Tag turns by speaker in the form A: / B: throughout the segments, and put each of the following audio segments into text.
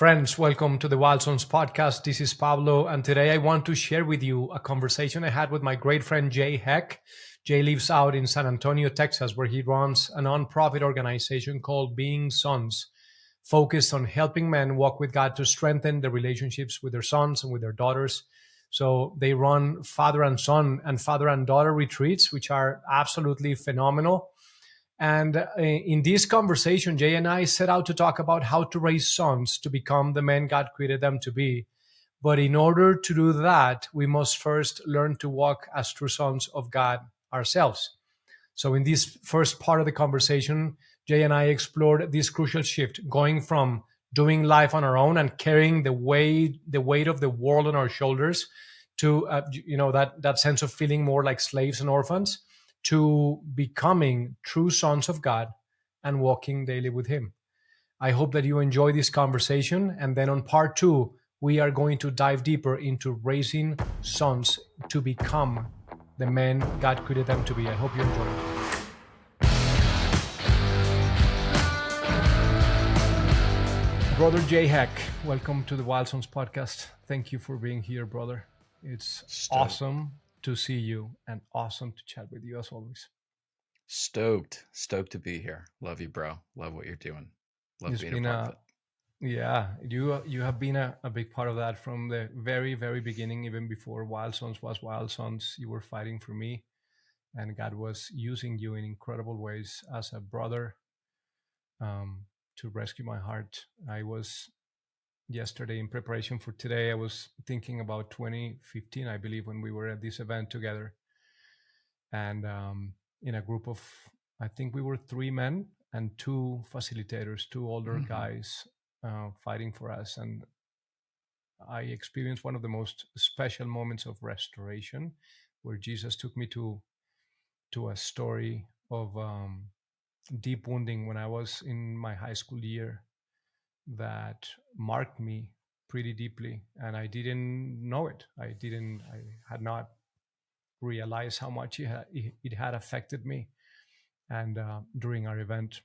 A: Friends, welcome to the WILDSONS podcast. This is Pablo, and today I want to share with you a conversation I had with my great friend Jay Heck. Jay lives out in San Antonio, Texas, where he runs a nonprofit organization called WILDSONS, focused on helping men walk with God to strengthen their relationships with their sons and with their daughters. So they run father and son and father and daughter retreats, which are absolutely phenomenal. And in this conversation, Jay and I set out to talk about how to raise sons to become the men God created them to be. But in order to do that, we must first learn to walk as true sons of God ourselves. So in this first part of the conversation, Jay and I explored this crucial shift, going from doing life on our own and carrying the weight of the world on our shoulders to that sense of feeling more like slaves and orphans, to becoming true sons of God and walking daily with Him. I hope that you enjoy this conversation. And then on part two, we are going to dive deeper into raising sons to become the men God created them to be. I hope you enjoy it. Brother Jay Heck, welcome to the WILDSONS podcast. Thank you for being here, brother. It's awesome to see you and awesome to chat with you as always.
B: Stoked to be here. Love you, bro. Love what you're doing. Love being a part of it.
A: Yeah, you have been a big part of that from the very, very beginning, even before WILDSONS was WILDSONS. You were fighting for me, and God was using you in incredible ways as a brother to rescue my heart. I was yesterday in preparation for today, I was thinking about 2015, I believe, when we were at this event together. And in a group of, I think we were 3 men and 2 facilitators, 2 older guys fighting for us. And I experienced one of the most special moments of restoration, where Jesus took me to a story of deep wounding when I was in my high school year that marked me pretty deeply, and I didn't know it. I had not realized how much it had affected me. And during our event,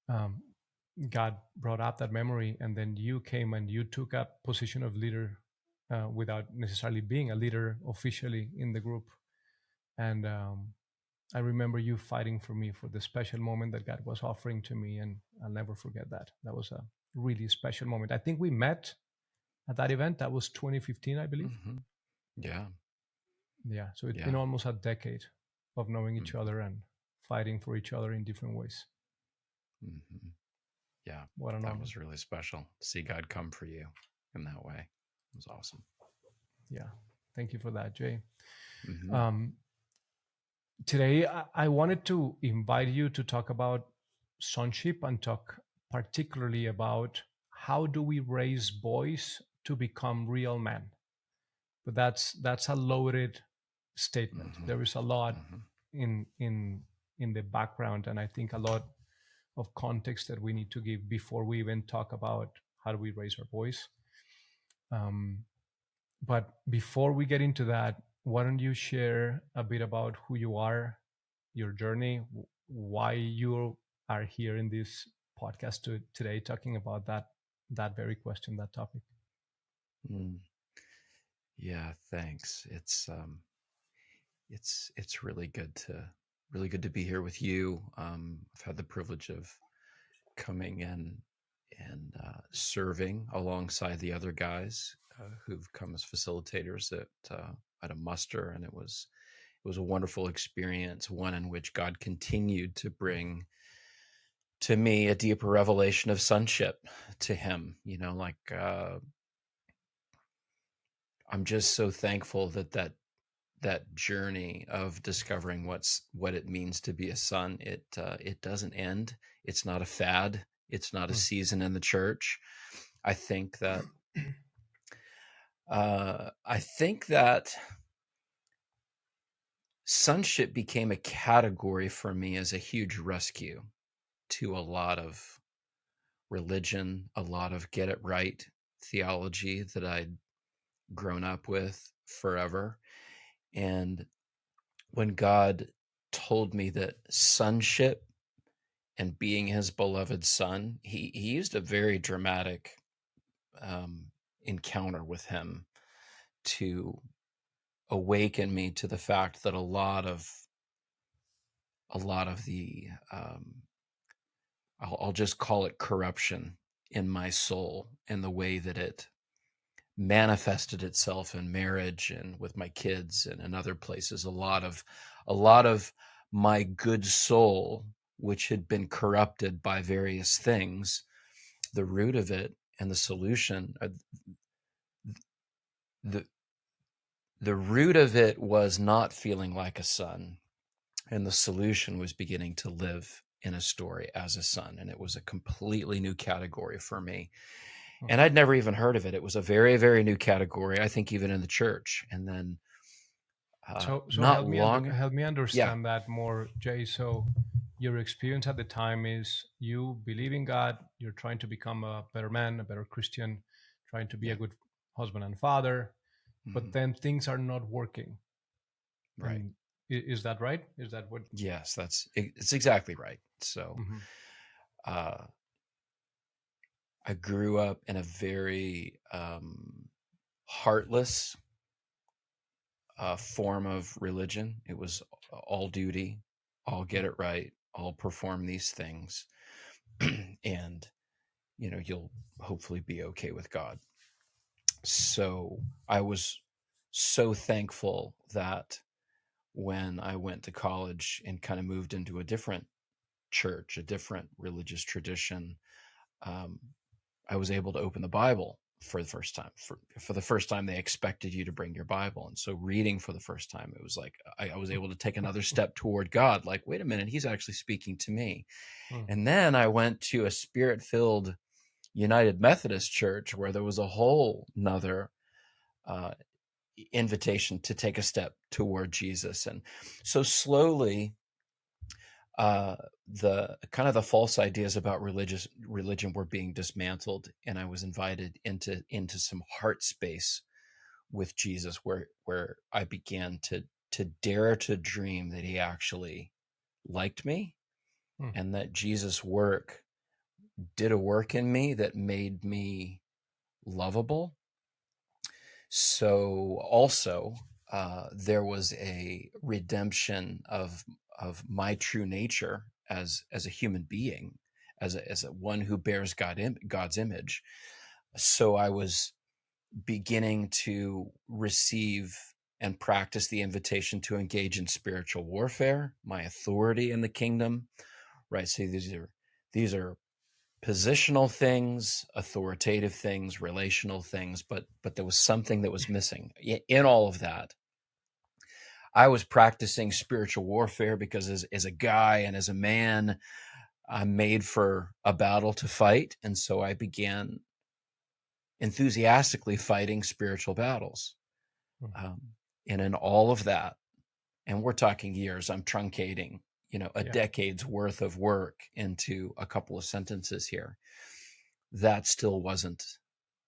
A: God brought up that memory, and then you came and you took a position of leader without necessarily being a leader officially in the group. And I remember you fighting for me for the special moment that God was offering to me, and I'll never forget that. That was a really special moment. I think we met at that event. That was 2015, I believe.
B: Yeah.
A: So it's been almost a decade of knowing each other and fighting for each other in different ways.
B: Yeah, that was really special to see God come for you in that way. It was awesome.
A: Yeah, thank you for that, Jay. Today, I wanted to invite you to talk about sonship and talk particularly about how do we raise boys to become real men. But that's a loaded statement. There is a lot in the background, and I think a lot of context that we need to give before we even talk about how do we raise our boys. But before we get into that, why don't you share a bit about who you are, your journey, why you are here in this podcast today talking about that very question, that topic?
B: Yeah, thanks. It's really good to be here with you. I've had the privilege of coming in and serving alongside the other guys who've come as facilitators at a muster, and it was a wonderful experience, one in which God continued to bring to me a deeper revelation of sonship to Him. I'm just so thankful that journey of discovering what it means to be a son. It doesn't end. It's not a fad. It's not a season in the church. I think that sonship became a category for me as a huge rescue to a lot of religion, a lot of get it right theology that I'd grown up with forever. And when God told me that sonship and being his beloved son, he used a very dramatic encounter with him to awaken me to the fact that a lot of the I'll just call it corruption in my soul and the way that it manifested itself in marriage and with my kids and in other places. A lot of my good soul, which had been corrupted by various things, the root of it and the solution, the the root of it was not feeling like a son, and the solution was beginning to live in a story as a son. And it was a completely new category for me. And I'd never even heard of it. It was a very, very new category, I think, even in the church. And then
A: So
B: not long,
A: help me
B: yeah,
A: understand that more, Jay. So your experience at the time is you believe in God, you're trying to become a better man, a better Christian, trying to be
B: yeah,
A: a good husband and father, but
B: mhm,
A: then things are not working.
B: right.
A: And is that right? Is that what?
B: Yes, it's exactly right. So
A: Mhm.
B: uh, I grew up in a very heartless form of religion. It was all duty, all get it right, all perform these things, and you'll hopefully be okay with God. So I was so thankful that when I went to college and kind of moved into a different church, a different religious tradition, um, I was able to open the Bible for the first time. For the first time, they expected you to bring your Bible. And so reading for the first time, it was like I was able to take another step toward God. Like, wait a minute, he's actually speaking to me.
A: Mm.
B: And then I went to a spirit-filled United Methodist church where there was a whole nother uh, invitation to take a step toward Jesus. And so slowly, uh, the kind of the false ideas about religion were being dismantled, and I was invited into some heart space with Jesus, where I began to dare to dream that he actually liked me,
A: Mm.
B: and that Jesus' work did a work in me that made me lovable. So also, there was a redemption of my true nature as a human being, as a one who bears God's image. So I was beginning to receive and practice the invitation to engage in spiritual warfare, my authority in the kingdom. Right. So these are positional things, authoritative things, relational things, but there was something that was missing in all of that. I was practicing spiritual warfare because as a guy and as a man, I'm made for a battle to fight, and so I began enthusiastically fighting spiritual battles.
A: Mm.
B: Um, and in all of that, and we're talking years, I'm truncating, a
A: Yeah.
B: decade's worth of work into a couple of sentences here. That still wasn't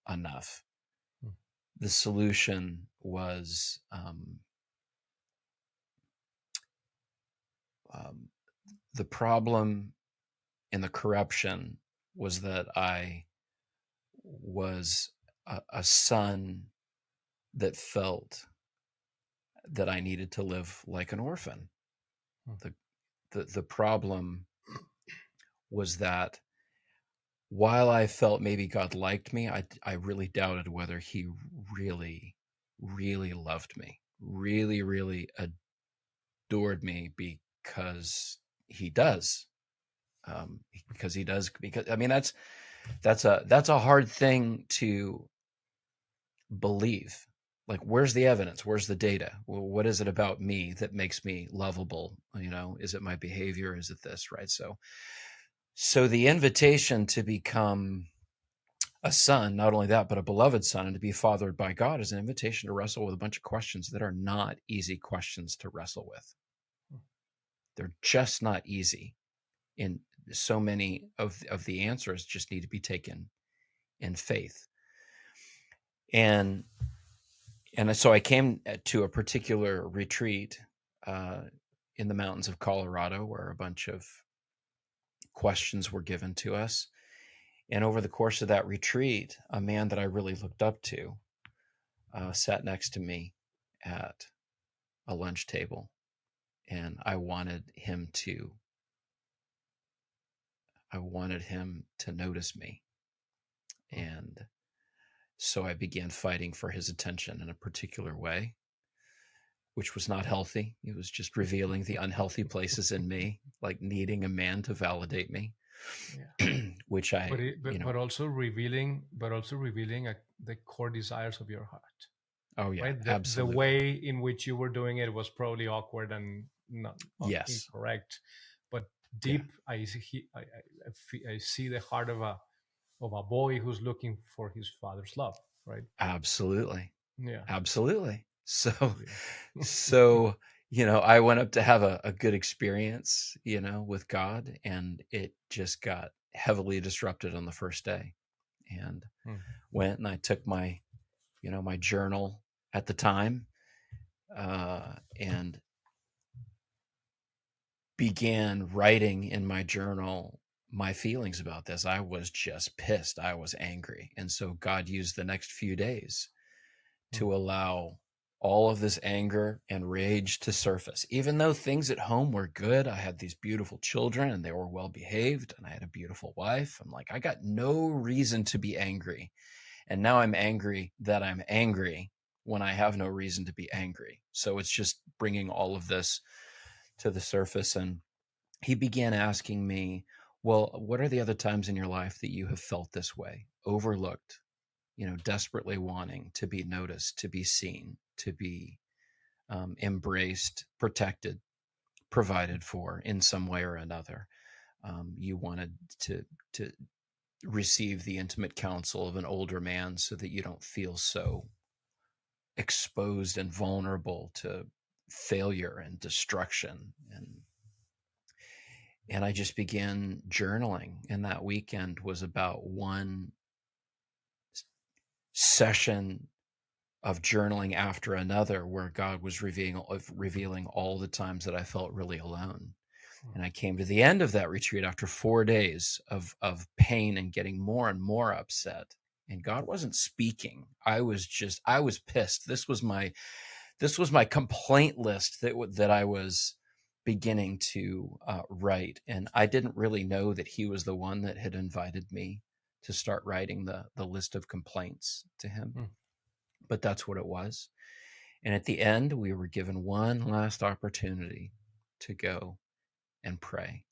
B: enough.
A: Mm.
B: The solution was um, the problem and the corruption was that I was a son that felt that I needed to live like an orphan.
A: Mm.
B: The the problem was that while I felt maybe God liked me, I really doubted whether he really, really loved me, really, really adored me, he does. Because he does. Because I mean, that's a hard thing to believe. Like, where's the evidence? Where's the data? Well, what is it about me that makes me lovable? Is it my behavior? Is it this? Right. So the invitation to become a son, not only that, but a beloved son, and to be fathered by God is an invitation to wrestle with a bunch of questions that are not easy questions to wrestle with. They're just not easy. And so many of the answers just need to be taken in faith. And so I came to a particular retreat uh, in the mountains of Colorado, where a bunch of questions were given to us. And over the course of that retreat, a man that I really looked up to sat next to me at a lunch table, and I wanted him to notice me. And so I began fighting for his attention in a particular way, which was not healthy. It was just revealing the unhealthy places in me, like needing a man to validate me.
A: Yeah.
B: Which
A: but also revealing the core desires of your heart,
B: oh yeah,
A: right? The
B: absolutely.
A: way in which you were doing it was probably awkward and not
B: Yes.
A: incorrect, but
B: Yeah,
A: deep, I see the heart of a boy who's looking for his father's love, right?
B: absolutely.
A: Yeah.
B: Absolutely.
A: Yeah.
B: So, I went up to have a good experience, with God, and it just got heavily disrupted on the first day. And
A: Hmm.
B: went and I took my, my journal at the time, and began writing in my journal my feelings about this. I was just pissed. I was angry. And so God used the next few days
A: Hmm.
B: to allow all of this anger and rage to surface. Even though things at home were good, I had these beautiful children and they were well behaved, and I had a beautiful wife. I'm like, I got no reason to be angry. And now I'm angry that I'm angry when I have no reason to be angry. So it's just bringing all of this to the surface. And he began asking me, well, what are the other times in your life that you have felt this way, overlooked, desperately wanting to be noticed, to be seen, to be embraced, protected, provided for in some way or another. You wanted to receive the intimate counsel of an older man so that you don't feel so exposed and vulnerable to failure and destruction. And I just began journaling, and that weekend was about one session of journaling after another where God was revealing all the times that I felt really alone. And I came to the end of that retreat after 4 days of pain and getting more and more upset. And God wasn't speaking. I was pissed. This was my complaint list that I was beginning to write. And I didn't really know that he was the one that had invited me to start writing the list of complaints to him.
A: Hmm.
B: But that's what it was. And at the end, we were given one last opportunity to go and pray.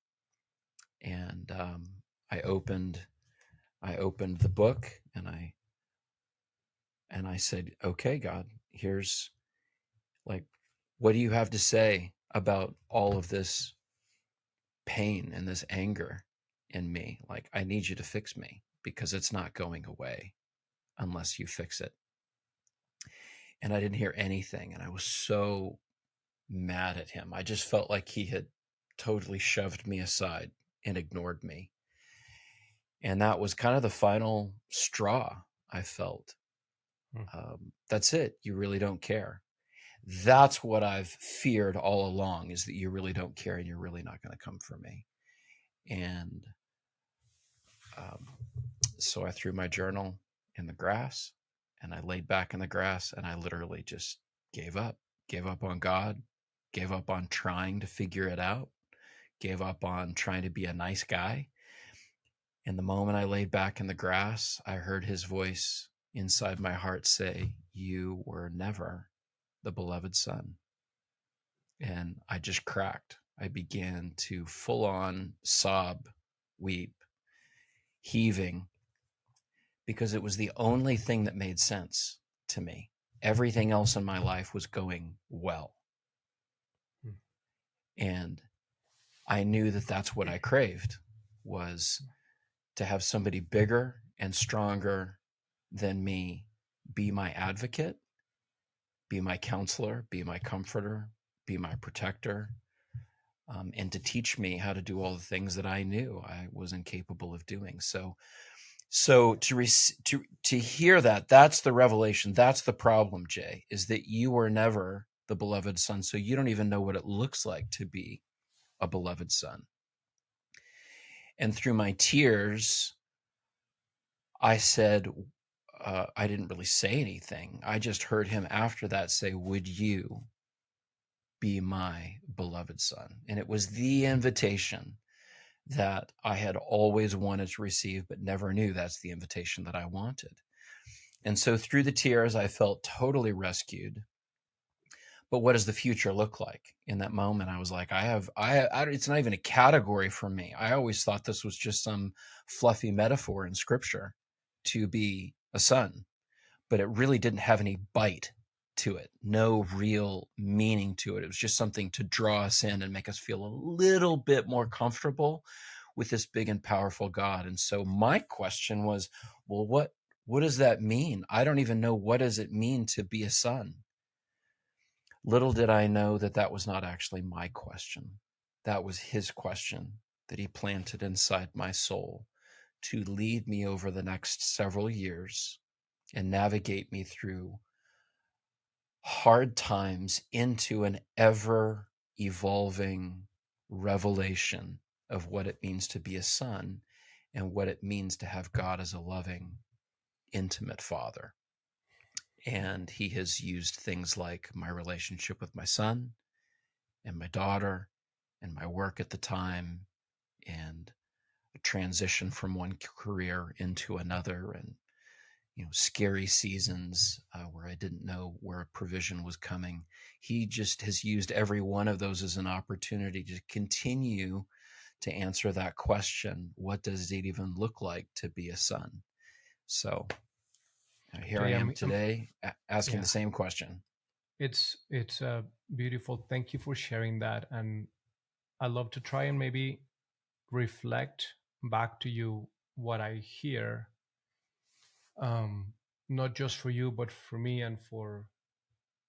B: And I opened the book, and I said, "Okay, God, here's, like, what do you have to say about all of this pain and this anger in me? Like, I need you to fix me, because it's not going away unless you fix it." And I didn't hear anything, and I was so mad at him. I just felt like he had totally shoved me aside and ignored me. And that was kind of the final straw. I felt,
A: Hmm.
B: that's it. You really don't care. That's what I've feared all along, is that you really don't care and you're really not going to come for me. And um, so I threw my journal in the grass, and I laid back in the grass, and I literally just gave up on God, gave up on trying to figure it out, gave up on trying to be a nice guy. And the moment I laid back in the grass, I heard his voice inside my heart say, "You were never the beloved son." And I just cracked. I began to full on sob, weep, heaving, because it was the only thing that made sense to me. Everything else in my life was going well.
A: Hmm.
B: And I knew that that's what I craved, was to have somebody bigger and stronger than me be my advocate, be my counselor, be my comforter, be my protector, and to teach me how to do all the things that I knew I was incapable of doing. So to hear that, that's the revelation. That's the problem, Jay, is that you were never the beloved son. So you don't even know what it looks like to be a beloved son. And through my tears, I said, I didn't really say anything. I just heard him after that say, "Would you be my beloved son?" And it was the invitation that I had always wanted to receive, but never knew that's the invitation that I wanted. And so through the tears, I felt totally rescued. But what does the future look like? In that moment, I was like, it's not even a category for me. I always thought this was just some fluffy metaphor in scripture to be a son, but it really didn't have any bite to it, no real meaning to it. It was just something to draw us in and make us feel a little bit more comfortable with this big and powerful God. And so my question was, well, what does that mean? I don't even know, what does it mean to be a son? Little did I know that that was not actually my question. That was his question that he planted inside my soul to lead me over the next several years and navigate me through hard times into an ever evolving revelation of what it means to be a son and what it means to have God as a loving, intimate father. And he has used things like my relationship with my son and my daughter and my work at the time and a transition from one career into another, and scary seasons where I didn't know where provision was coming. He just has used every one of those as an opportunity to continue to answer that question: what does it even look like to be a son? So here I
A: Jay,
B: am today asking
A: yeah,
B: the same question.
A: it's beautiful. Thank you for sharing that, and I love to try and maybe reflect back to you what I hear, um, not just for you, but for me and for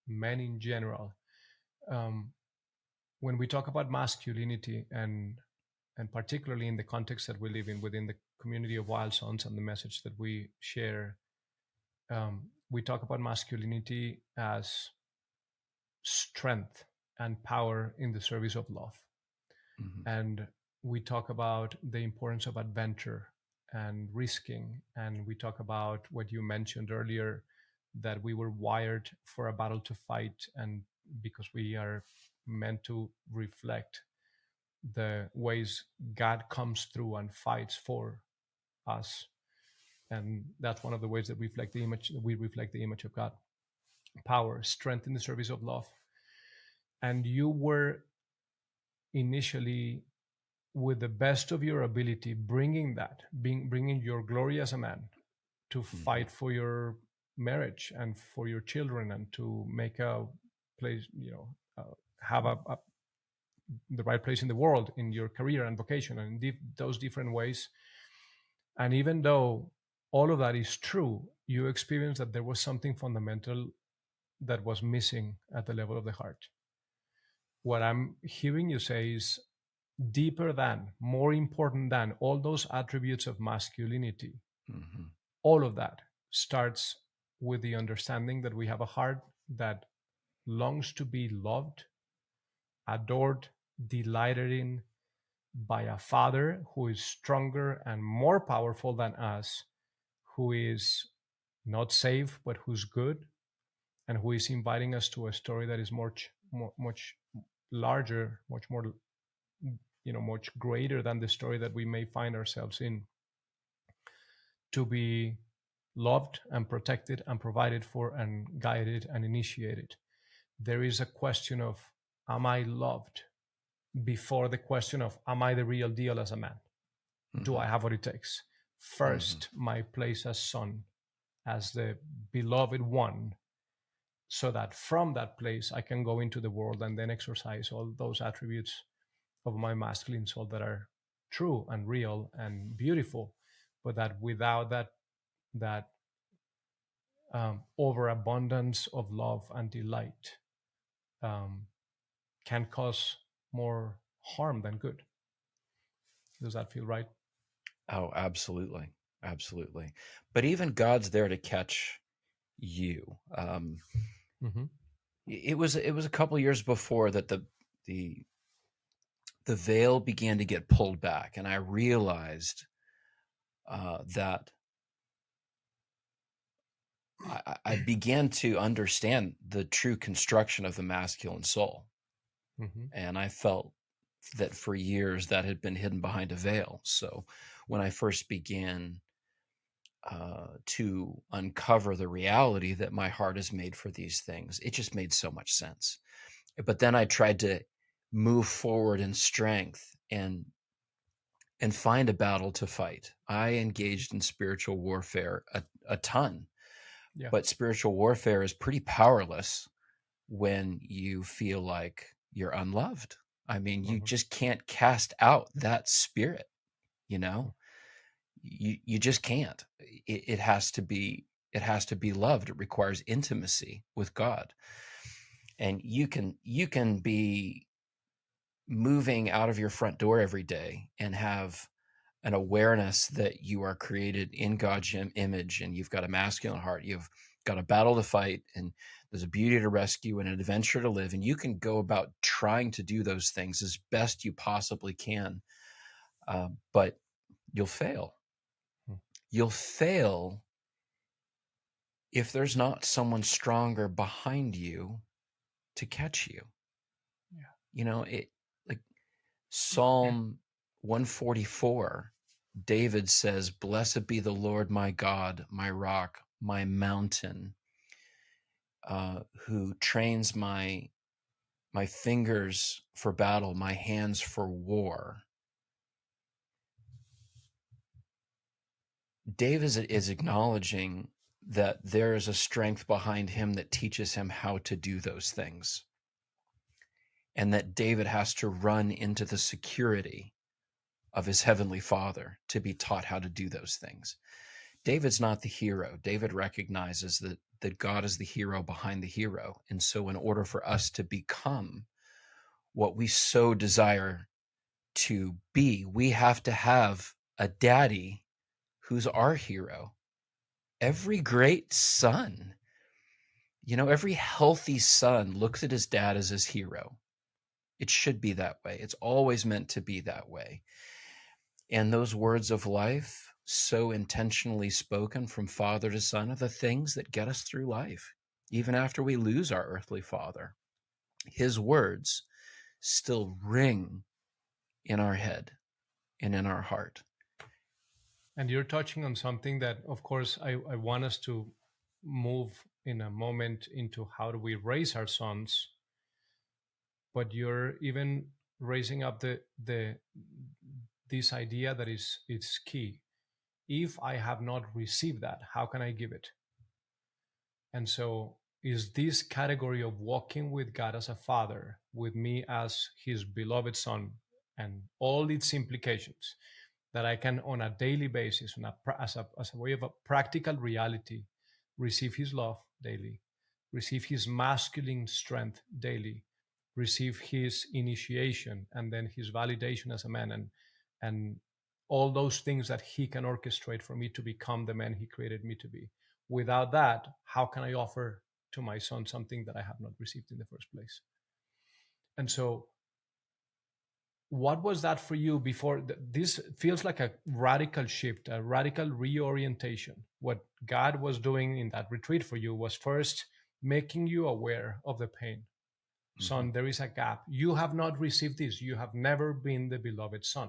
A: men in general. Um, when we talk about masculinity, and particularly in the context that we live in within the community of Wild Sons and the message that we share, we talk about masculinity as strength and power in the service of love.
B: Mm-hmm.
A: And we talk about the importance of adventure and risking. And we talk about what you mentioned earlier, that we were wired for a battle to fight, and because we are meant to reflect the ways God comes through and fights for us. And that's one of the ways that we reflect the image of God. Power, strength in the service of love. And you were initially, with the best of your ability, bringing your glory as a man to
B: Mm-hmm.
A: fight for your marriage and for your children, and to make a place, have the right place in the world in your career and vocation, and those different ways. And even though all of that is true, you experience that there was something fundamental that was missing at the level of the heart. What I'm hearing you say is deeper than, more important than all those attributes of masculinity.
B: Mm-hmm.
A: All of that starts with the understanding that we have a heart that longs to be loved, adored, delighted in by a father who is stronger and more powerful than us, who is not safe, but who's good, and who is inviting us to a story that is much larger, much more, much greater than the story that we may find ourselves in, to be loved and protected and provided for and guided and initiated. There is a question of, am I loved, before the question of, am I the real deal as a man? Do
B: Mm-hmm.
A: I have what it takes?
B: Mm-hmm.
A: First, my place as son, as the beloved one, so that from that place I can go into the world and then exercise all those attributes of my masculine soul that are true and real and beautiful, but that without that overabundance of love and delight, um, can cause more harm than good. Does that feel right?
B: Oh, absolutely. Absolutely. But even God's there to catch you.
A: Mm-hmm.
B: It was a couple years before that the the veil began to get pulled back, and I realized that I began to understand the true construction of the masculine soul.
A: Hmm.
B: And I felt that for years that had been hidden behind a veil. So when I first began to uncover the reality that my heart is made for these things, it just made so much sense. But then I tried to move forward in strength and find a battle to fight. I engaged in spiritual warfare a ton,
A: Yeah.
B: but spiritual warfare is pretty powerless when you feel like you're unloved. I mean, you
A: Hmm.
B: just can't cast out that spirit, you know? You just can't. It has to be loved. It requires intimacy with God. And you can be moving out of your front door every day and have an awareness that you are created in God's image, and you've got a masculine heart. You've got a battle to fight, and there's a beauty to rescue and an adventure to live. And you can go about trying to do those things as best you possibly can, but you'll fail. You'll fail if there's not someone stronger behind you to catch you.
A: Yeah.
B: You know, it like Psalm 144, David says, "Blessed be the Lord my God, my rock, my mountain, who trains my fingers for battle, my hands for war." David is acknowledging that there is a strength behind him that teaches him how to do those things, and that David has to run into the security of his heavenly Father to be taught how to do those things. David's not the hero. David recognizes that God is the hero behind the hero. And so in order for us to become what we so desire to be, we have to have a daddy who's our hero. Every great son, every healthy son looks at his dad as his hero. It should be that way. It's always meant to be that way. And those words of life, so intentionally spoken from father to son, are the things that get us through life. Even after we lose our earthly father, his words still ring in our head and in our heart.
A: And you're touching on something that, of course, I want us to move in a moment into how do we raise our sons, but you're even raising up the this idea that is it's key. If I have not received that, how can I give it? And so is this category of walking with God as a father, with me as his beloved son, and all its implications that I can on a daily basis, as a way of a practical reality, receive his love daily, receive his masculine strength daily, receive his initiation and then his validation as a man, and all those things that he can orchestrate for me to become the man he created me to be. Without that, how can I offer to my son something that I have not received in the first place? And so, what was that for you before? This feels like a radical shift, a radical reorientation. What God was doing in that retreat for you was first making you aware of the pain.
B: Mm-hmm.
A: Son, there is a gap. You have not received this. You have never been the beloved son.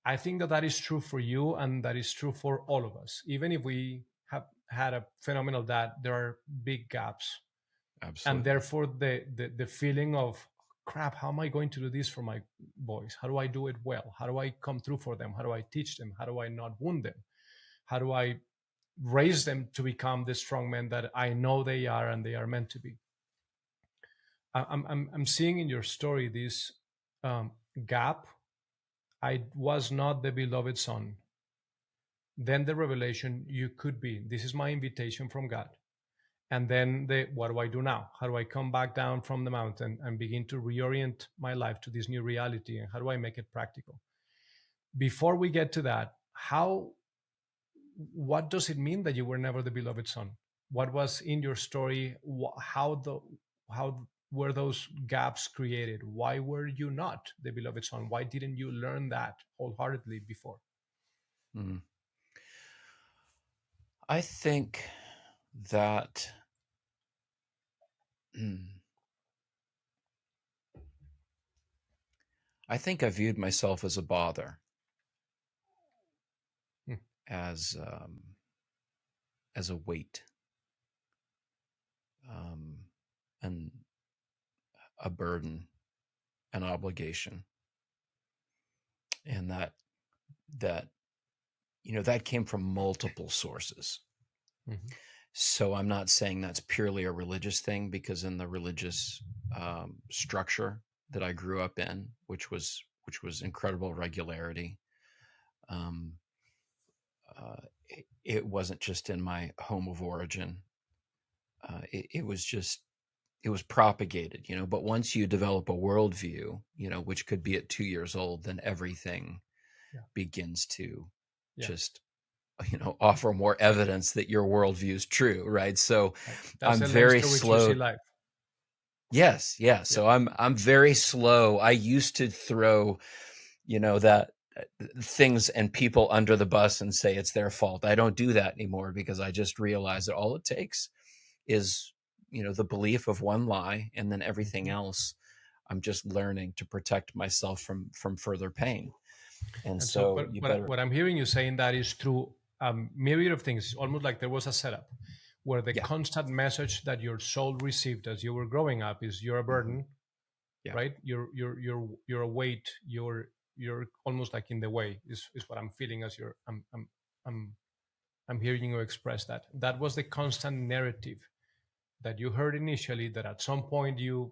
A: I think that that is true for you, and that is true for all of us. Even if we have had a phenomenal dad, there are big gaps, and
B: Absolutely.
A: therefore the feeling of crap. How am I going to do this for my boys? How do I do it well? How do I come through for them? How do I teach them? How do I not wound them? How do I raise them to become the strong men that I know they are and they are meant to be? I'm seeing in your story this gap. I was not the beloved son. Then the revelation, you could be. This is my invitation from God. And then what do I do now? How do I come back down from the mountain and begin to reorient my life to this new reality? And how do I make it practical? Before we get to that, what does it mean that you were never the beloved son? What was in your story? How were those gaps created? Why were you not the beloved son? Why didn't you learn that wholeheartedly before?
B: Mm. I think that mm, I viewed myself as a bother,
A: Hmm.
B: as um, as a weight, um, and a burden, an obligation, and that that came from multiple sources.
A: Mhm.
B: So I'm not saying that's purely a religious thing, because in the religious structure that I grew up in, which was incredible regularity, um, it wasn't just in my home of origin. It was just, it was propagated, But once you develop a worldview, which could be at 2 years old, then everything
A: Yeah.
B: begins to
A: Yeah.
B: just offer more evidence that your worldview is true, right? So
A: Right. That's
B: I'm
A: the lens
B: very
A: through which you see
B: slow.
A: life.
B: Yes, yeah.
A: Yeah.
B: So I'm very slow. I used to throw, that things and people under the bus and say it's their fault. I don't do that anymore, because I just realize that all it takes is, the belief of one lie, and then everything
A: Mhm.
B: else, I'm just learning to protect myself from further pain. And
A: And so,
B: so
A: but
B: you
A: what,
B: better,
A: what I'm hearing you saying that is through a myriad of things. It's almost like there was a setup where the
B: yeah,
A: constant message that your soul received as you were growing up is you're a
B: hmm,
A: burden,
B: yeah,
A: right? You're a weight. You're almost like in the way. Is what I'm feeling as I'm I'm hearing you express that. That was the constant narrative that you heard initially. That at some point you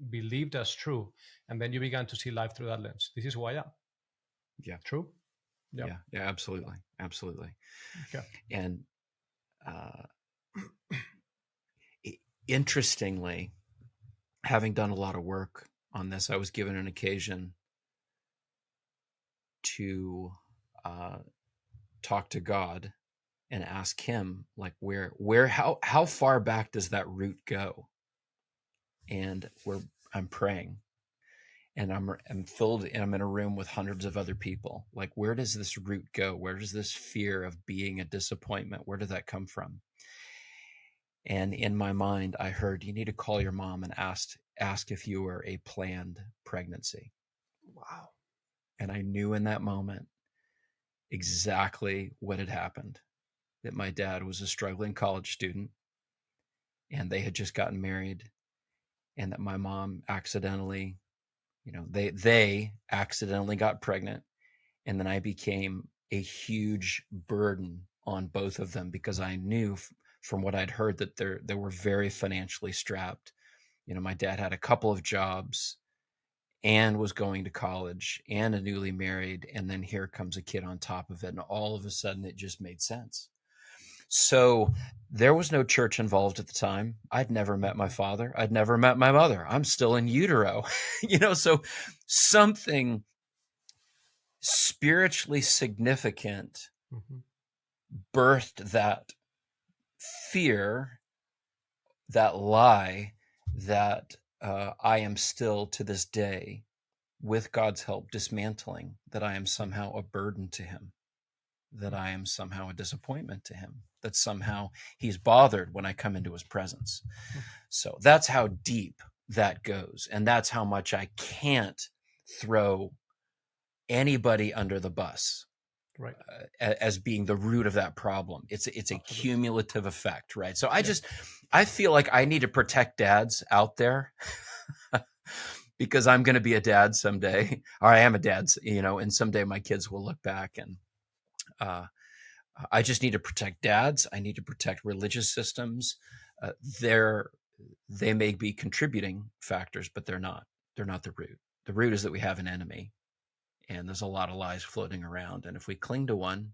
A: believed as true, and then you began to see life through that lens. This is who I am.
B: yeah,
A: True. Yeah.
B: yeah, yeah, absolutely, absolutely.
A: Okay.
B: And uh, interestingly, having done a lot of work on this, I was given an occasion to uh, talk to God and ask Him, like, how far back does that root go? And I'm praying, and I'm filled, and I'm in a room with hundreds of other people. Like, where does this root go? Where does this fear of being a disappointment? Where did that come from? And in my mind, I heard, you need to call your mom and ask if you were a planned pregnancy.
A: Wow.
B: And I knew in that moment exactly what had happened, that my dad was a struggling college student, and they had just gotten married, and that my mom accidentally, they accidentally got pregnant. And then I became a huge burden on both of them, because I knew from what I'd heard that they were very financially strapped. My dad had a couple of jobs and was going to college and a newly married, and then here comes a kid on top of it, and all of a sudden it just made sense. So there was no church involved at the time. I'd never met my father. I'd never met my mother. I'm still in utero. So something spiritually significant
A: Mm-hmm.
B: birthed that fear, that lie, that I am still to this day, with God's help, dismantling, that I am
A: Yeah.
B: somehow a burden to Him, that I am somehow a disappointment to Him, that somehow He's bothered when I come into His presence. So that's how deep that goes. And that's how much I can't throw anybody under the bus
A: Right.
B: as being the root of that problem. It's a
A: Absolutely.
B: cumulative effect, right? So
A: Yeah.
B: I feel like I need to protect dads out there, because I'm going to be a dad someday, or I am a dad, and someday my kids will look back, and uh, I just need to protect dads. I need to protect religious systems. Uh, they're they may be contributing factors, but they're not. They're not the root. The root is that we have an enemy, and there's a lot of lies floating around. And if we cling to one,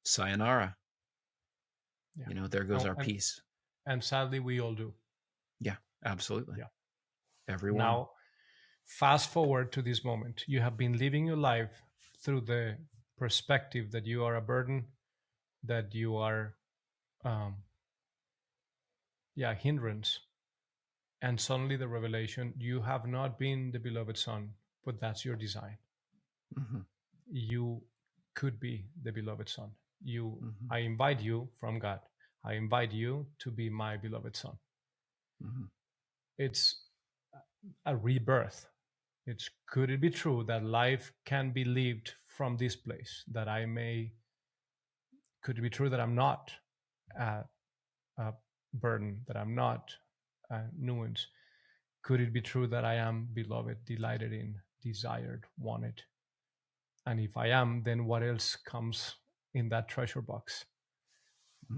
B: sayonara.
A: Yeah.
B: There goes
A: And,
B: our
A: and
B: peace.
A: and sadly, we all do.
B: Yeah, absolutely.
A: Yeah.
B: Everyone.
A: Now, fast forward to this moment. You have been living your life through the perspective that you are a burden, that you are, um, yeah, hindrance. and suddenly the revelation, you have not been the beloved son, but that's your design.
B: Mm-hmm.
A: You could be the beloved son. You,
B: Mm-hmm.
A: I invite you from God. I invite you to be my beloved son.
B: Mm-hmm.
A: It's a rebirth. It's, could it be true that life can be lived from this place? That I may, could it be true that I'm not a, a burden, that I'm not a nuance? Could it be true that I am beloved, delighted in, desired, wanted? And if I am, then what else comes in that treasure box?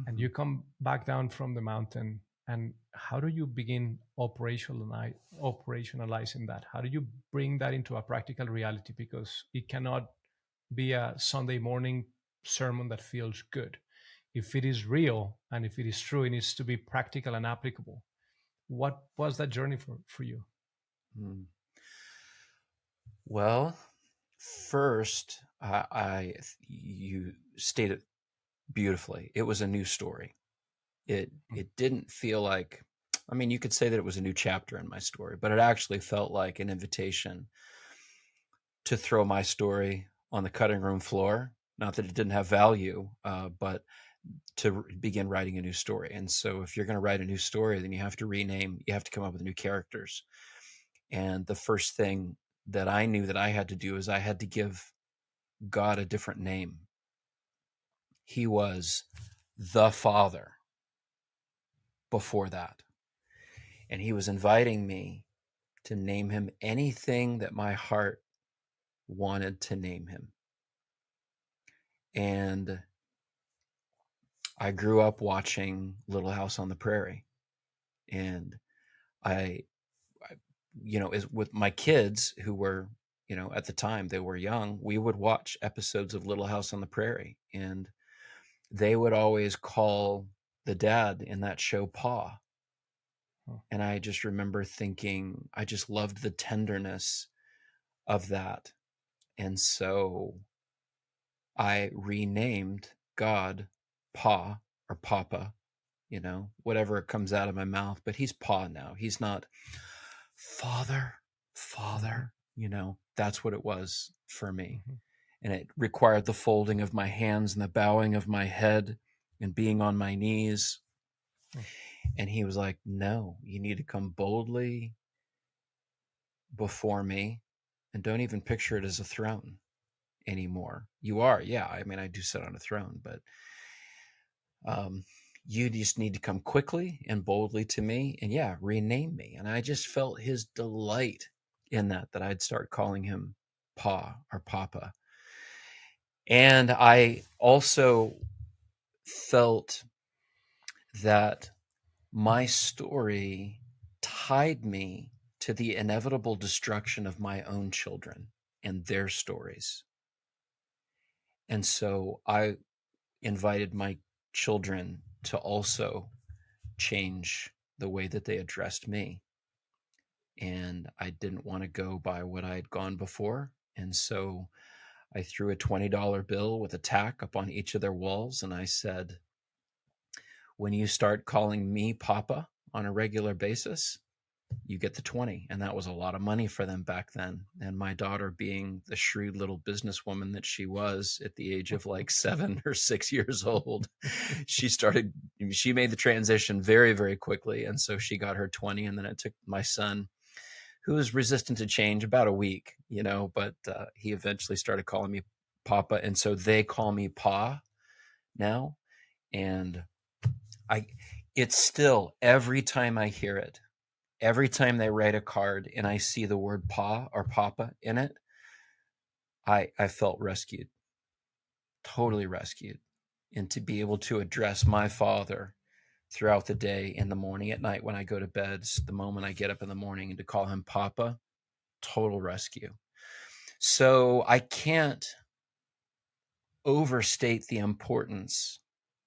A: And
B: Mm-hmm.
A: you come back down from the mountain, and how do you begin operationalizing that? How do you bring that into a practical reality? Because it cannot be a Sunday morning sermon that feels good. If it is real and if it is true, it needs to be practical and applicable. What was that journey for you?
B: Mm-hmm. Well, first, you stated beautifully. It was a new story. It didn't feel like, I mean, you could say that it was a new chapter in my story, but it actually felt like an invitation to throw my story on the cutting room floor. Not that it didn't have value, but to begin writing a new story. And so, if you're going to write a new story, then you have to rename. You have to come up with new characters. And the first thing that I knew that I had to do is I had to give God a different name. He was the Father before that. And he was inviting me to name him anything that my heart wanted to name him. And I grew up watching Little House on the Prairie. And I, as with my kids who were, at the time they were young, we would watch episodes of Little House on the Prairie. And they would always call the dad in that show Pa.
A: Oh.
B: And I just remember thinking, I just loved the tenderness of that. And so I renamed God Pa or Papa, whatever comes out of my mouth, but he's Pa now. He's not Father,
A: Mhm.
B: Father, that's what it was for me.
A: Mhm.
B: And it required the folding of my hands and the bowing of my head and being on my knees.
A: Mm.
B: And he was like, no, you need to come boldly before me, and don't even picture it as a throne anymore. You are, yeah. I mean, I do sit on a throne, but um, you just need to come quickly and boldly to me, and yeah, rename me. And I just felt his delight in that I'd start calling him Pa or Papa. And I also felt that my story tied me to the inevitable destruction of my own children and their stories. And so I invited my children to also change the way that they addressed me. And I didn't want to go by what I had gone before. And so I threw a $20 bill with a tack up on each of their walls. And I said, when you start calling me Papa on a regular basis, you get the 20. And that was a lot of money for them back then. And my daughter, being the shrewd little businesswoman that she was at the age of like 7 or 6 years old, she made the transition very, very quickly. And so she got her 20. And then it took my son, who was resistant to change, about a week, but he eventually started calling me Papa. And so they call me Pa now. And I, it's still, every time I hear it, every time they write a card and I see the word Pa or Papa in it, I felt rescued, totally rescued. And to be able to address my father throughout the day, in the morning, at night, when I go to bed, the moment I get up in the morning, and to call him Papa, total rescue. So I can't overstate the importance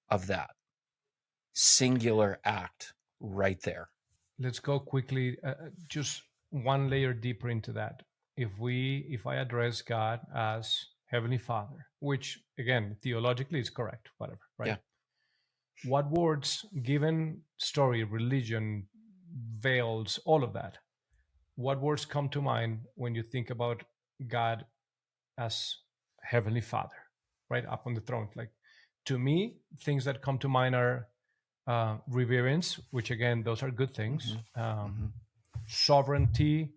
B: of that singular act right there.
A: Let's go quickly, just one layer deeper into that. If I address God as Heavenly Father, which again theologically is correct, whatever, right?
B: Yeah.
A: What words, given story, religion, veils all of that. What words come to mind when you think about God as Heavenly Father, right up on the throne? Like, to me, things that come to mind are reverence, which again, those are good things. Sovereignty,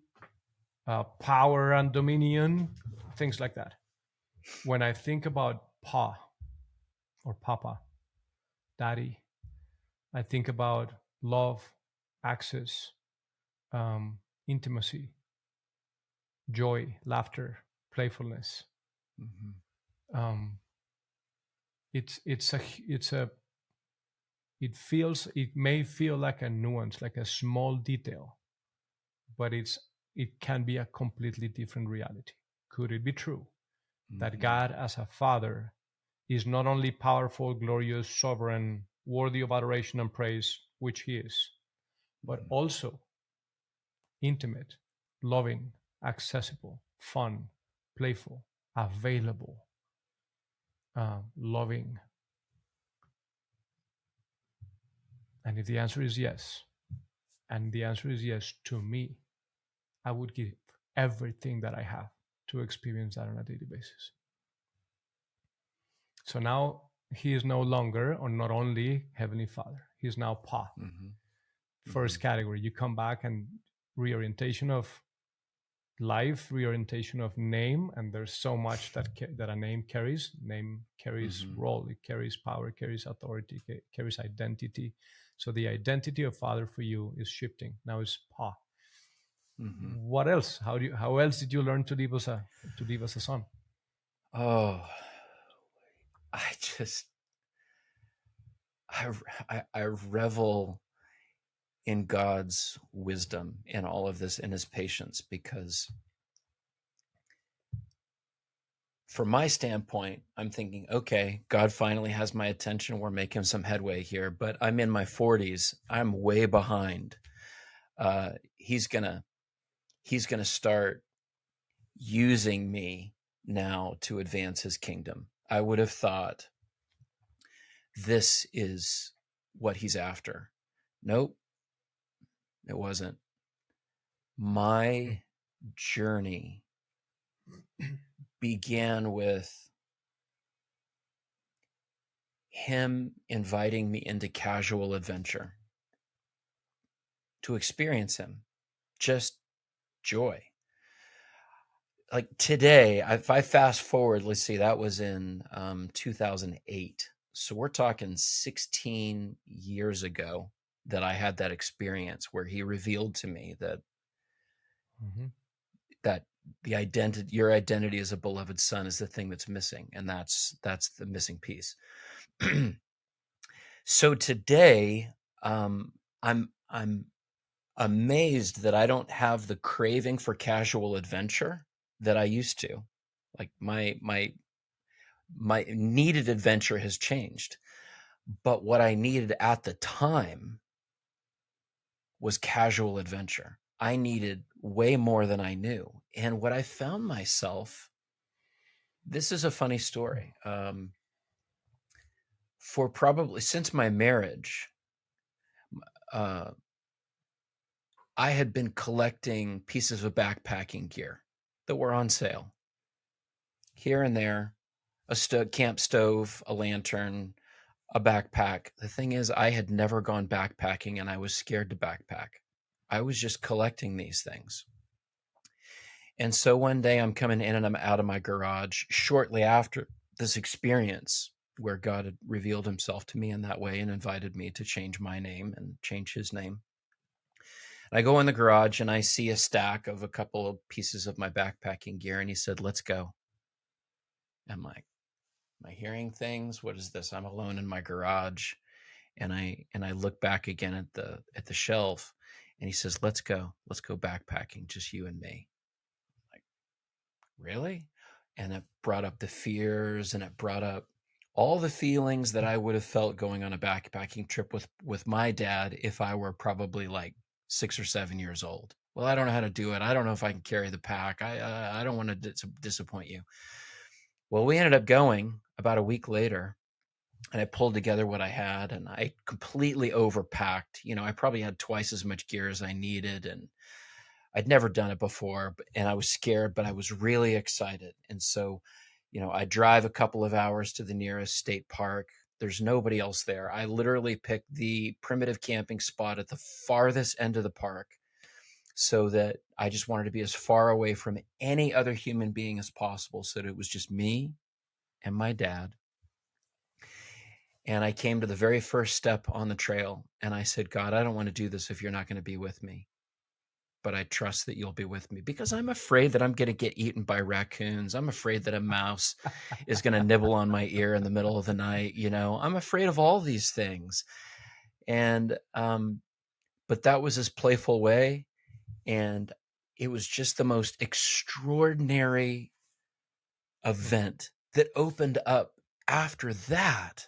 A: power and dominion, things like that. When I think about Pa or Papa, Daddy, I think about love, access, intimacy, joy, laughter, playfulness. Um, it's a it may feel like a nuance, like a small detail, but it can be a completely different reality. Could it be true that God as a father is not only powerful, glorious, sovereign, worthy of adoration and praise, which he is, but also intimate, loving, accessible, fun, playful, available, loving? And if the answer is yes, and the answer is yes to me, I would give everything that I have to experience that on a daily basis. So now he is no longer, or not only Heavenly Father, he is now Pa. First category, you come back and reorientation of life, reorientation of name, and there's so much that a name carries. Name carries role, it carries power, it carries authority, it carries identity. So the identity of father for you is shifting. Now it's Pa. What else? How else did you learn to live as a son?
B: Oh, I revel in God's wisdom in all of this, in his patience, because from my standpoint, I'm thinking, okay, God finally has my attention. We're making some headway here, but I'm in my 40s. I'm way behind. He's gonna start using me now to advance his kingdom. I would have thought this is what he's after. Nope, it wasn't. My journey began with him inviting me into casual adventure to experience him, just joy. Like today, if I fast forward, let's see, that was in 2008. So we're talking 16 years ago that I had that experience where he revealed to me that that the identity, your identity as a beloved son, is the thing that's missing, and that's the missing piece. So today, I'm amazed that I don't have the craving for casual adventure that I used to. Like my needed adventure has changed, but what I needed at the time was casual adventure. I needed way more than I knew. And what I found myself, this is a funny story. For probably since my marriage, I had been collecting pieces of backpacking gear that were on sale here and there, a camp stove, a lantern, a backpack. The thing is, I had never gone backpacking and I was scared to backpack. I was just collecting these things. And so one day I'm coming in and I'm out of my garage shortly after this experience where God had revealed himself to me in that way and invited me to change my name and change his name. And I go in the garage and I see a stack of a couple of pieces of my backpacking gear. And he said, "Let's go." I'm like, am I hearing things? What is this? I'm alone in my garage. And I look back again at the shelf and he says, let's go backpacking, just you and me. I'm like, really? And it brought up the fears and it brought up all the feelings that I would have felt going on a backpacking trip with my dad if I were probably like 6 or 7 years old. Well, I don't know how to do it. I don't know if I can carry the pack. I don't want to disappoint you. Well, we ended up going about a week later, and I pulled together what I had, and I completely overpacked. I probably had twice as much gear as I needed, and I'd never done it before, and I was scared, but I was really excited. And so, I drive a couple of hours to the nearest state park. There's nobody else there. I literally picked the primitive camping spot at the farthest end of the park, so that I just wanted to be as far away from any other human being as possible, so that it was just me and my dad. And I came to the very first step on the trail, and I said, God, I don't want to do this if you're not going to be with me, but I trust that you'll be with me, because I'm afraid that I'm going to get eaten by raccoons. I'm afraid that a mouse is going to nibble on my ear in the middle of the night. I'm afraid of all these things. And, but that was his playful way. And it was just the most extraordinary event that opened up after that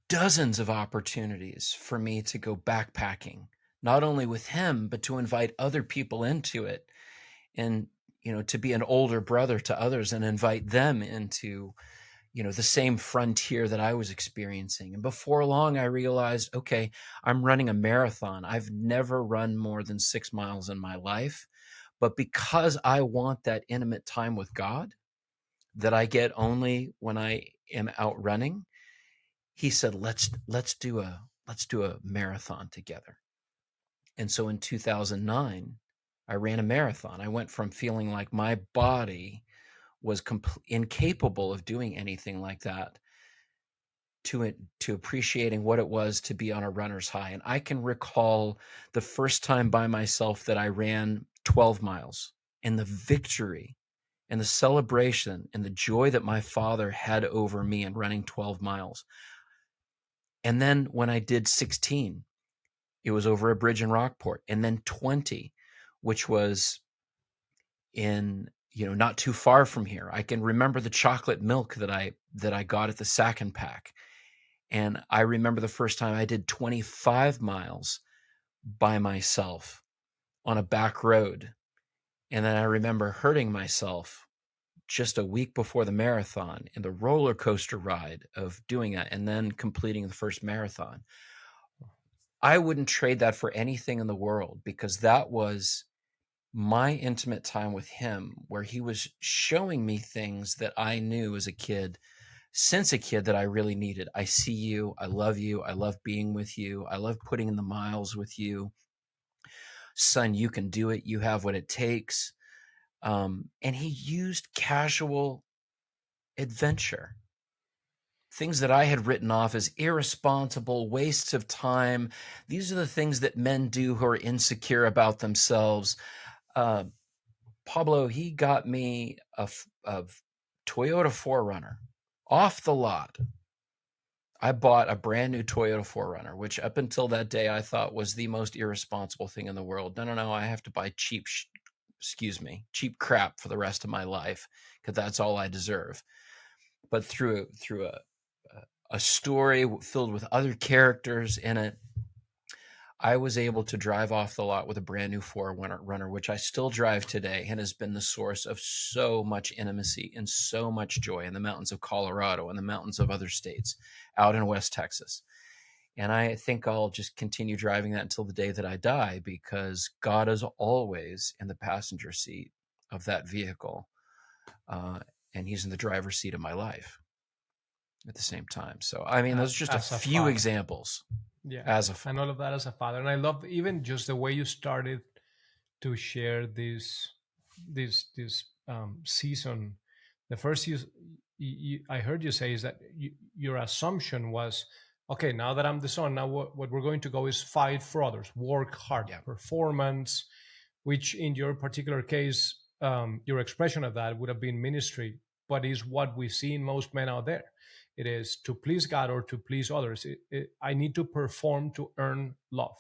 B: dozens of opportunities for me to go backpacking, not only with him, but to invite other people into it, and, to be an older brother to others and invite them into, the same frontier that I was experiencing. And before long, I realized, okay, I'm running a marathon. I've never run more than 6 miles in my life, but because I want that intimate time with God that I get only when I am out running, he said, let's do a marathon together. And so in 2009, I ran a marathon. I went from feeling like my body was incapable of doing anything like that to appreciating what it was to be on a runner's high. And I can recall the first time by myself that I ran 12 miles, and the victory and the celebration and the joy that my father had over me in running 12 miles. And then when I did 16, it was over a bridge in Rockport. And then 20, which was in, not too far from here. I can remember the chocolate milk that I got at the Sack and Pack. And I remember the first time I did 25 miles by myself on a back road. And then I remember hurting myself just a week before the marathon in the roller coaster ride of doing that, and then completing the first marathon. I wouldn't trade that for anything in the world, because that was my intimate time with him, where he was showing me things that I knew as a kid, since a kid, that I really needed. I see you. I love you. I love being with you. I love putting in the miles with you. Son, you can do it. You have what it takes. And he used casual adventure, things that I had written off as irresponsible wastes of time. These are the things that men do who are insecure about themselves. Uh, Pablo, he got me a Toyota 4Runner off the lot. I bought a brand new Toyota 4Runner, which up until that day I thought was the most irresponsible thing in the world. No, I have to buy cheap crap for the rest of my life, because that's all I deserve. But through a story filled with other characters in it, I was able to drive off the lot with a brand new 4Runner, which I still drive today, and has been the source of so much intimacy and so much joy in the mountains of Colorado and the mountains of other states out in West Texas. And I think I'll just continue driving that until the day that I die, because God is always in the passenger seat of that vehicle. And he's in the driver's seat of my life at the same time. So, I mean, those are just a
A: as a
B: few
A: father.
B: examples
A: Yeah,
B: as a
A: and all of that as a father. And I love even just the way you started to share this season. The first I heard you say is that your assumption was, okay, now that I'm the son, now what we're going to go is fight for others, work hard,
B: yeah,
A: performance, which in your particular case, your expression of that would have been ministry, but is what we see in most men out there. It is to please God or to please others. I need to perform to earn love.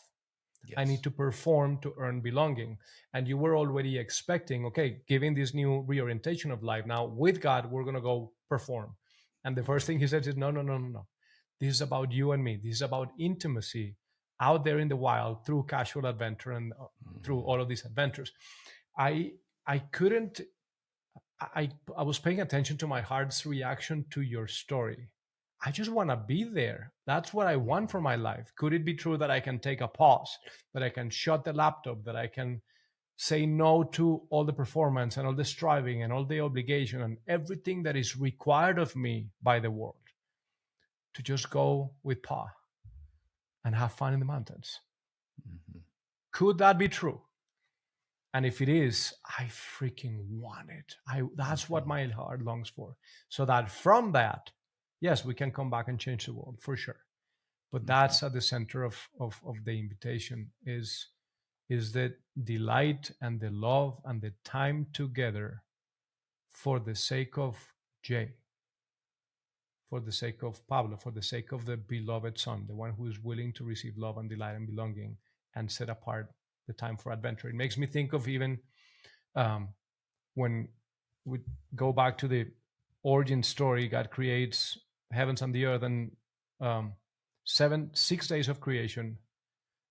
A: I need
B: yes,
A: to perform to earn belonging. And you were already expecting, okay, given this new reorientation of life, now with God, we're going to go perform. And the first
B: right,
A: thing he says is, no, no, no, no, no. This is about you and me. This is about intimacy out there in the wild through casual adventure and through
B: hmm
A: all of these adventures. I I couldn't I was paying attention to my heart's reaction to your story. I just want to be there. That's what I want for my life. Could it be true that I can take a pause, that I can shut the laptop, that I can say no to all the performance and all the striving and all the obligation and everything that is required of me by the world, to just go with Pa and have fun in the mountains?
B: Mhm.
A: Could that be true? And if it is, I freaking want it. That's what
B: Mhm.
A: my heart longs for. So that from that, yes, we can come back and change the world for sure. But
B: Mhm.
A: that's at the center of the invitation is the delight and the love and the time together for the sake of Jay, for the sake of Pablo, for the sake of the beloved son, the one who is willing to receive love and delight and belonging and set apart the time for adventure. It makes me think of even um, when we go back to the origin story. God creates heavens and the earth and 6 days of creation,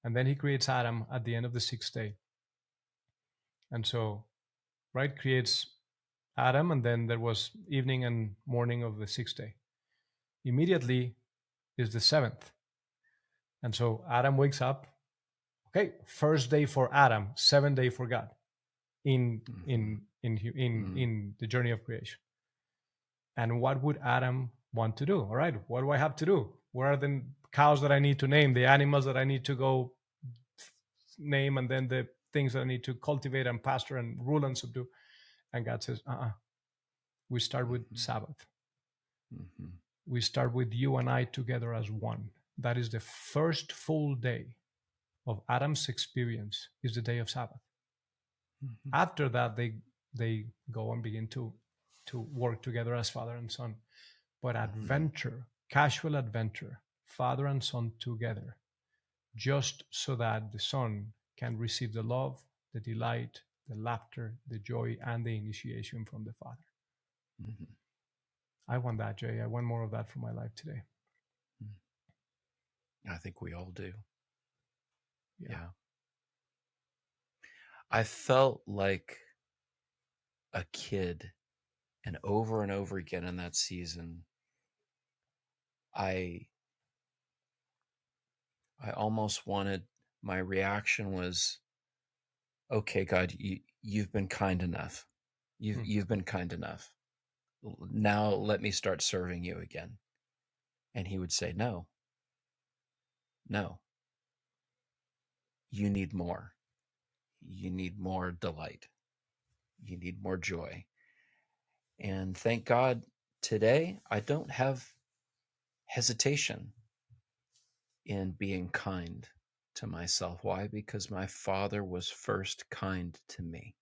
A: and then he creates Adam at the end of the 6th day. And so, right, creates Adam, and then there was evening and morning of the 6th day. Immediately is the 7th. And so Adam wakes up. Okay, first day for Adam, 7th day for God in
B: Mhm.
A: in in in
B: Mhm.
A: in the journey of creation. And what would Adam want to do? All right, what do I have to do? Where are the cows that I need to name, the animals that I need to go name, and then the things that I need to cultivate and pasture and rule and subdue? And God says, we start with
B: Mhm.
A: Sabbath.
B: Mhm.
A: We start with you and I together as one. That is the first full day of Adam's experience, is the day of Sabbath.
B: Mhm.
A: After that, they go and begin to work together as father and son. But
B: Mhm.
A: adventure, casual adventure, father and son together, just so that the son can receive the love, the delight, the laughter, the joy, and the initiation from the father.
B: Mhm.
A: I want that, Jay. I want more of that for my life today.
B: I think we all do.
A: Yeah.
B: Yeah. I felt like a kid, and over again in that season, I I almost wanted, my reaction was, okay, God, you've been kind enough. You've
A: Hmm.
B: you've been kind enough. Now let me start serving you again. And he would say, no, no, you need more. You need more delight. You need more joy. And thank God today I don't have hesitation in being kind to myself. Why? Because my father was first kind to me.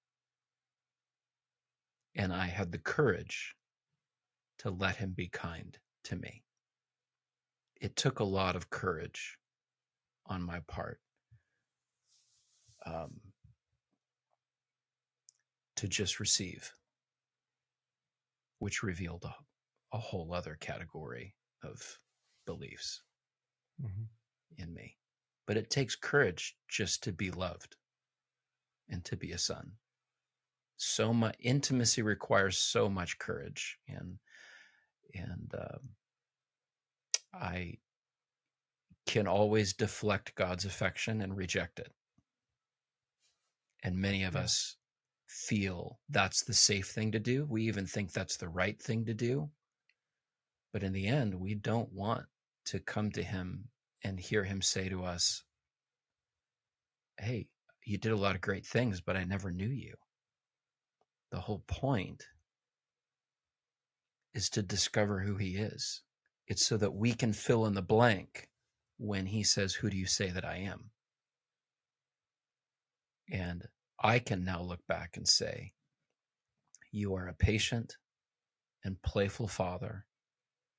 B: And I had the courage to let him be kind to me. It took a lot of courage on my part, um, to just receive, which revealed a whole other category of beliefs
A: Hmm.
B: in me. But it takes courage just to be loved and to be a son. So much intimacy requires so much courage, and I can always deflect God's affection and reject it. And many of
A: Yeah.
B: us feel that's the safe thing to do. We even think that's the right thing to do. But in the end, we don't want to come to him and hear him say to us, hey, you did a lot of great things, but I never knew you. The whole point is to discover who he is. It's so that we can fill in the blank when he says, who do you say that I am? And I can now look back and say, you are a patient and playful father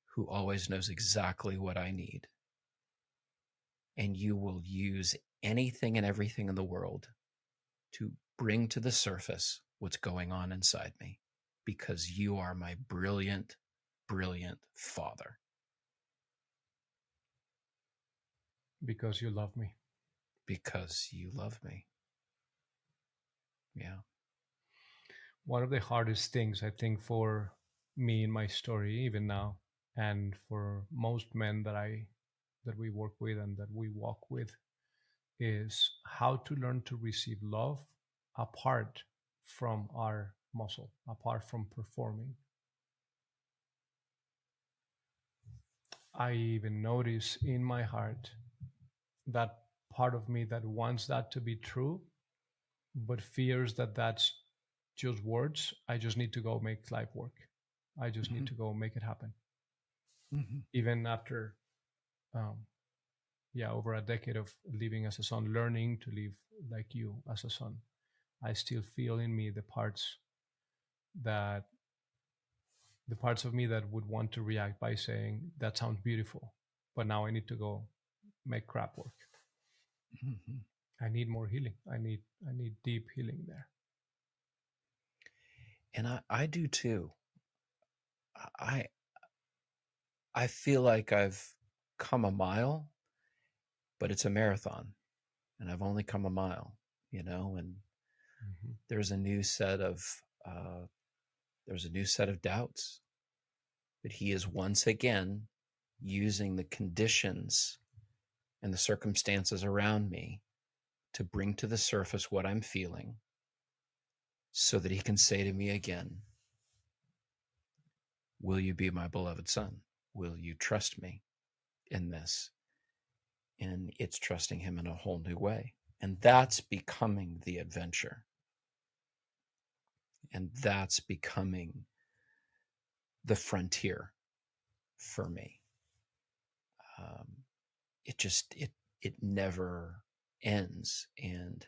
B: who always knows exactly what I need. And you will use anything and everything in the world to bring to the surface what's going on inside me, because you are my brilliant, brilliant father.
A: Because you love me.
B: Because you love me. Yeah.
A: one of the hardest things, I think, for me in my story, even now, and for most men that we work with and that we walk with, is how to learn to receive love apart from our muscle, apart from performing. I even notice in my heart that part of me that wants that to be true, but fears that that's just words. I just need to go make life work. I just need
B: Mhm.
A: to go make it happen.
B: Mhm.
A: Even after, um, yeah, over a decade of living as a son, learning to live like you as a son, I still feel in me that the parts of me that would want to react by saying, that sounds beautiful, but now I need to go make crap work.
B: Mhm.
A: I need more healing. I need deep healing there.
B: And I do too. I I feel like I've come a mile, but it's a marathon, and I've only come a mile, and
A: Mhm.
B: there's a new set of uh, there's a new set of doubts that he is once again using the conditions and the circumstances around me to bring to the surface what I'm feeling so that he can say to me again, will you be my beloved son? Will you trust me in this? And it's trusting him in a whole new way. And that's becoming the adventure. And that's becoming the frontier for me. Um, it never ends. And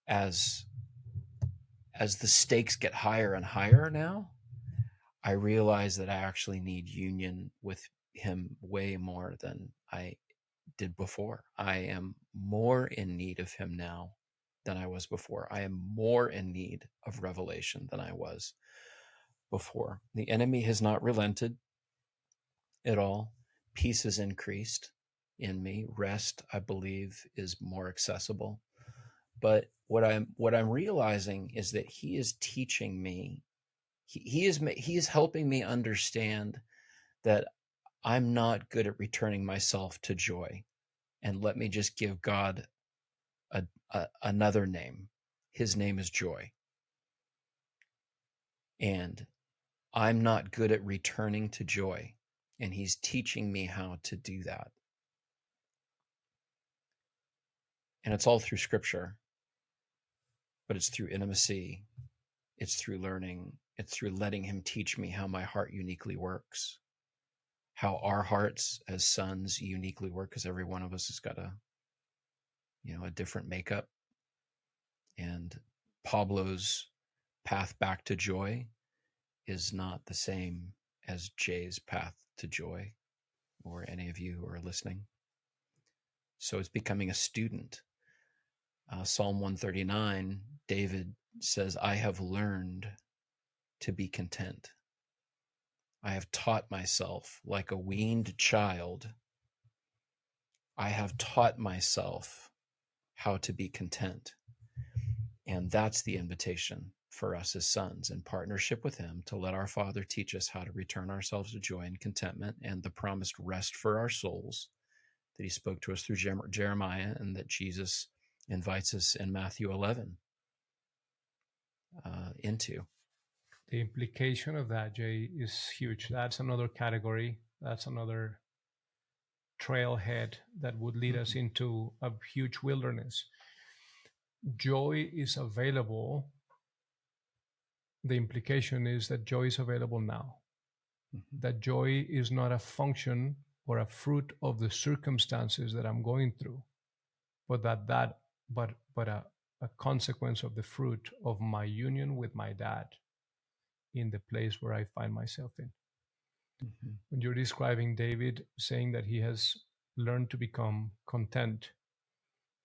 B: as as the stakes get higher and higher now, I realize that I actually need union with him way more than I did before. I am more in need of him now than I was before. I am more in need of revelation than I was before. The enemy has not relented at all. Peace has increased in me. Rest, I believe, is more accessible. But what I'm realizing is that he is teaching me. He is helping me understand that I'm not good at returning myself to joy. And let me just give God another name. His name is joy. And I'm not good at returning to joy. And he's teaching me how to do that. And it's all through scripture, but it's through intimacy. It's through learning. It's through letting him teach me how my heart uniquely works, how our hearts as sons uniquely work, because every one of us has got a different makeup. And Pablo's path back to joy is not the same as Jay's path to joy, or any of you who are listening. So it's becoming a student. Psalm 139, David says, I have learned to be content. I have taught myself like a weaned child. I have taught myself how to be content. And that's the invitation for us as sons, in partnership with him, to let our Father teach us how to return ourselves to joy and contentment and the promised rest for our souls that he spoke to us through Jeremiah, and that Jesus invites us in Matthew 11 into.
A: The implication of that, Jay, is huge. That's another category. That's another trailhead that would lead us
B: Mhm.
A: into a huge wilderness. Joy is available. The implication is that joy is available now.
B: Mhm.
A: That joy is not a function or a fruit of the circumstances that I'm going through, but a consequence of the fruit of my union with my dad in the place where I find myself in.
B: Mhm.
A: When you're describing David saying that he has learned to become content,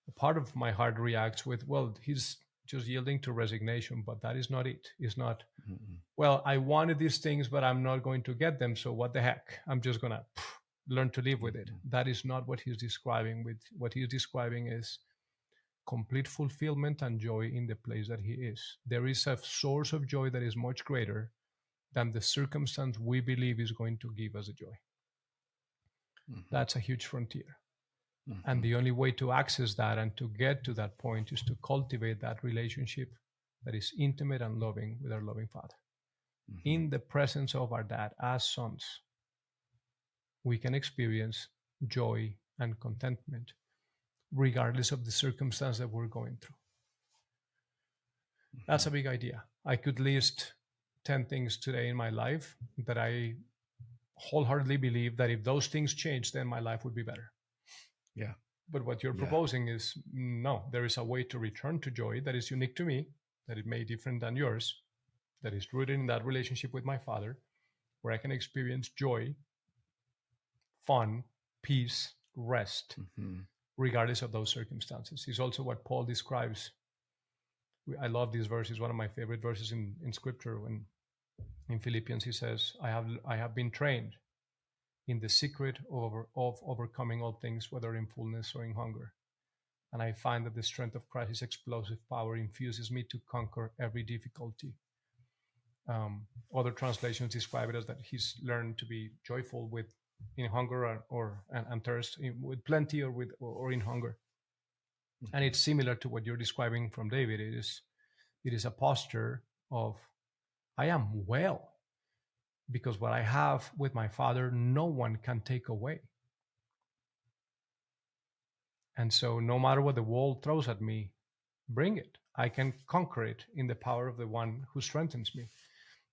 A: a part of my heart reacts with, well, he's just yielding to resignation, but that is not it. It's not,
B: Mhm.
A: well, I wanted these things, but I'm not going to get them. So what the heck? I'm just going to learn to live with it.
B: Mhm.
A: That is not what he's describing. With what he's describing is complete fulfillment and joy in the place that he is. There is a source of joy that is much greater than the circumstance we believe is going to give us a joy. That's a huge frontier. And the only way to access that and to get to that point is to cultivate that relationship that is intimate and loving with our loving Father. In the presence of our dad as sons, we can experience joy and contentment regardless of the circumstance that we're going through. That's a big idea. I could list 10 things today in my life that I wholeheartedly believe that if those things change, then my life would be better.
B: Yeah.
A: But what you're proposing is, no, there is a way to return to joy that is unique to me, that it may be different than yours, that is rooted in that relationship with my Father, where I can experience joy, fun, peace, rest, regardless of those circumstances. It's also what Paul describes. I love this verse. It's one of my favorite verses in Scripture. When in Philippians he says, I have been trained in the secret of overcoming all things, whether in fullness or in hunger. And I find that the strength of Christ's explosive power infuses me to conquer every difficulty. Other translations describe it as that he's learned to be joyful in hunger and thirst, with plenty or in hunger. And it's similar to what you're describing from David. It is a posture of, I am well, because what I have with my Father, no one can take away. And so no matter what the world throws at me, bring it. I can conquer it in the power of the one who strengthens me.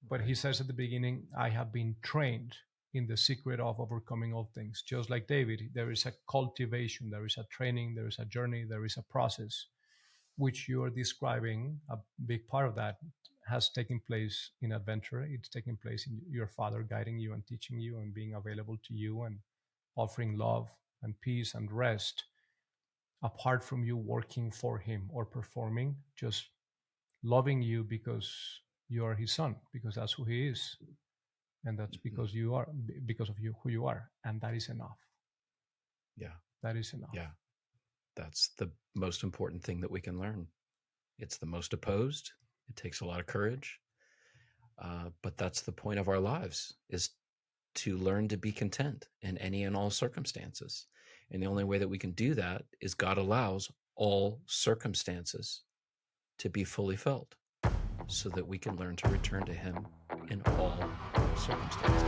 A: But he says at the beginning, I have been trained in the secret of overcoming all things. Just like David, there is a cultivation, there is a training, there is a journey, there is a process, which you are describing. A big part of that has taken place in adventure. It's taken place in your Father guiding you and teaching you and being available to you and offering love and peace and rest, apart from you working for him or performing, just loving you because you are his son, because that's who he is. And that's because of you, who you are. And that is enough.
B: Yeah.
A: That is enough.
B: Yeah. That's the most important thing that we can learn. It's the most opposed. It takes a lot of courage. But that's the point of our lives, is to learn to be content in any and all circumstances. And the only way that we can do that is God allows all circumstances to be fully felt so that we can learn to return to him in all circumstances.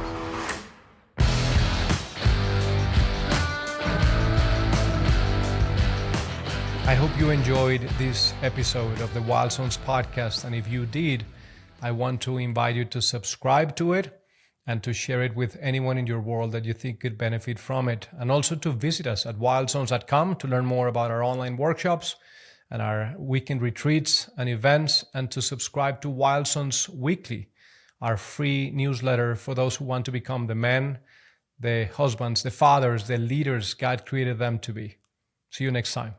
A: I hope you enjoyed this episode of the WILDSONS podcast. And if you did, I want to invite you to subscribe to it and to share it with anyone in your world that you think could benefit from it. And also to visit us at wildsons.com to learn more about our online workshops and our weekend retreats and events, and to subscribe to WILDSONS Weekly, our free newsletter for those who want to become the men, the husbands, the fathers, the leaders God created them to be. See you next time.